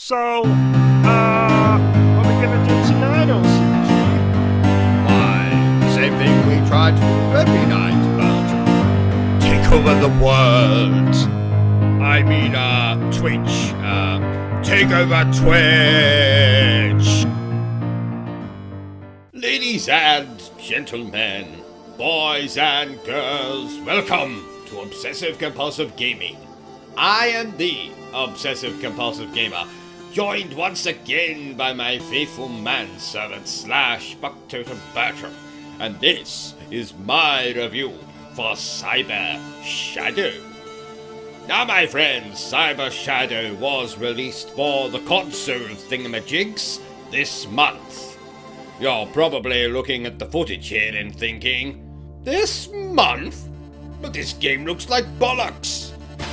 So, what are we gonna do tonight, O.C.G? Why, same thing we try to do every night, Belgium. Take over the world. I mean, Twitch. Take over Twitch. Ladies and gentlemen, boys and girls, welcome to Obsessive Compulsive Gaming. I am the Obsessive Compulsive Gamer, joined once again by my faithful manservant / Bucktotem Bertram, and this is my review for Cyber Shadow. Now my friends, Cyber Shadow was released for the console thingamajigs this month. You're probably looking at the footage here and thinking, this month? But this game looks like bollocks.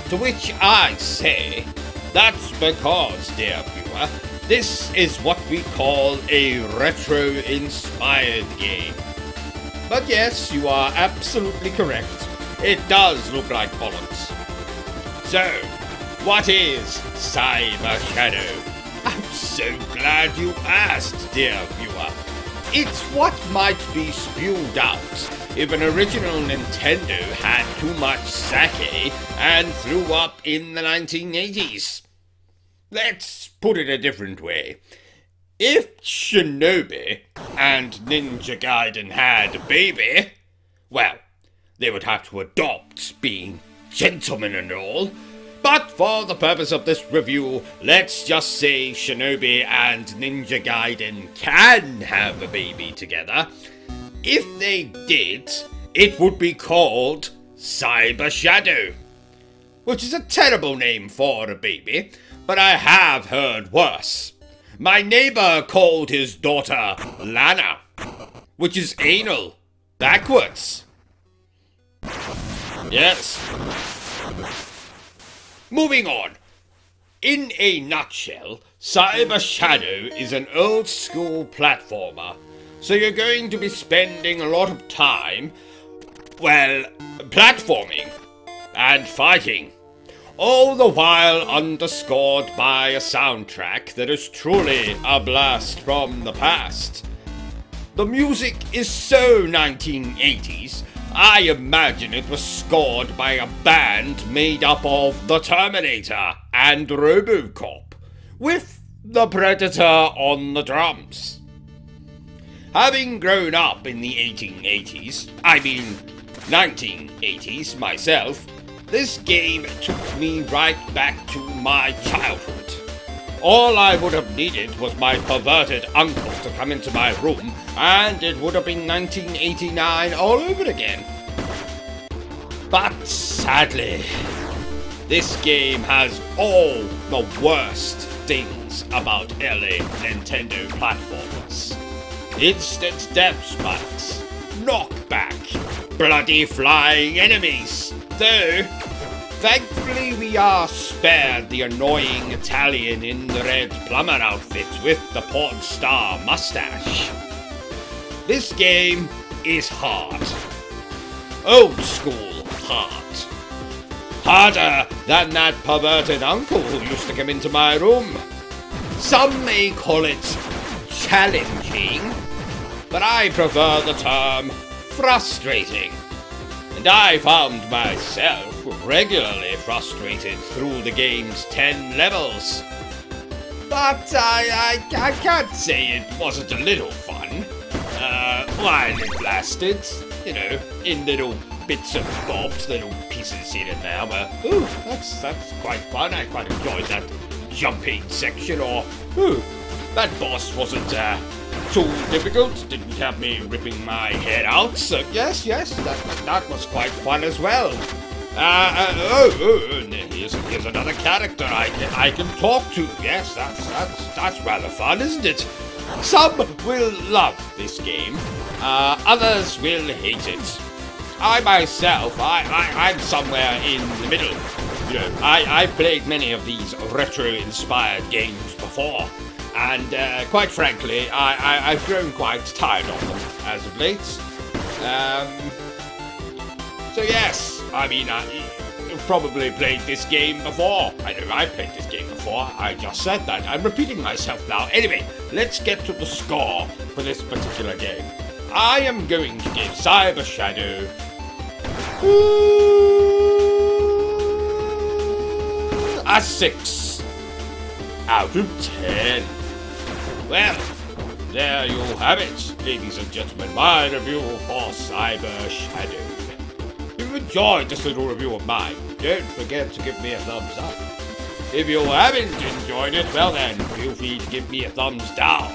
To which I say, that's because, dear viewer, this is what we call a retro-inspired game. But yes, you are absolutely correct. It does look like bollocks. So, what is Cyber Shadow? I'm so glad you asked, dear viewer. It's what might be spewed out if an original Nintendo had too much sake and threw up in the 1980s. Let's put it a different way. If Shinobi and Ninja Gaiden had a baby, well, they would have to adopt, being gentlemen and all. But for the purpose of this review, let's just say Shinobi and Ninja Gaiden can have a baby together. If they did, it would be called Cyber Shadow, which is a terrible name for a baby, but I have heard worse. My neighbor called his daughter Lana, which is anal, backwards. Yes. Moving on. In a nutshell, Cyber Shadow is an old school platformer. So you're going to be spending a lot of time, well, platforming and fighting. All the while underscored by a soundtrack that is truly a blast from the past. The music is so 1980s, I imagine it was scored by a band made up of The Terminator and RoboCop, with the Predator on the drums. Having grown up in the 1880s, I mean 1980s myself, this game took me right back to my childhood. All I would have needed was my perverted uncle to come into my room, and it would have been 1989 all over again. But sadly, this game has all the worst things about early Nintendo platformers. Instant death spikes, knockback, bloody flying enemies, though thankfully we are spared the annoying Italian in the red plumber outfit with the porn star mustache. This game is hard. Old school hard. Harder than that perverted uncle who used to come into my room. Some may call it challenging, but I prefer the term frustrating. And I found myself regularly frustrated through the game's 10 levels. But I can't say it wasn't a little fun. While it lasted, you know, in little bits and bobs, little pieces here and there, where, ooh, that's quite fun. I quite enjoyed that jumping section, or, ooh, that boss wasn't too difficult, didn't have me ripping my head out, so yes, that was quite fun as well. And here's another character I can talk to. Yes, that's rather fun, isn't it? Some will love this game, others will hate it. I myself, I'm somewhere in the middle. You know, I've played many of these retro-inspired games before, and quite frankly, I've grown quite tired of them as of late. So yes, I mean, probably played this game before. I know I played this game before. I just said that. I'm repeating myself now. Anyway, let's get to the score for this particular game. I am going to give Cyber Shadow a 6 out of 10. Well, there you have it, ladies and gentlemen, my review for Cyber Shadow. If you enjoyed this little review of mine, don't forget to give me a thumbs up. If you haven't enjoyed it, well then, feel free to give me a thumbs down.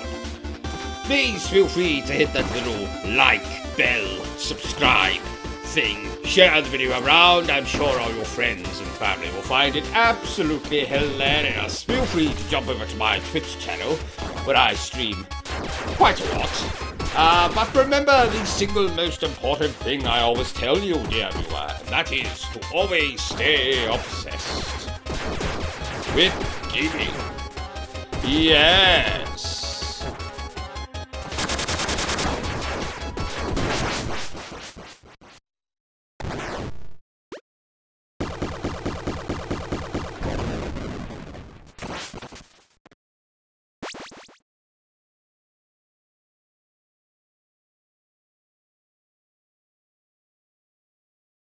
Please feel free to hit that little like, bell, subscribe thing. Share the video around. I'm sure all your friends and family will find it absolutely hilarious. Feel free to jump over to my Twitch channel, where I stream quite a lot. But remember the single most important thing I always tell you, dear viewer, and that is to always stay obsessed with gaming. Yeah.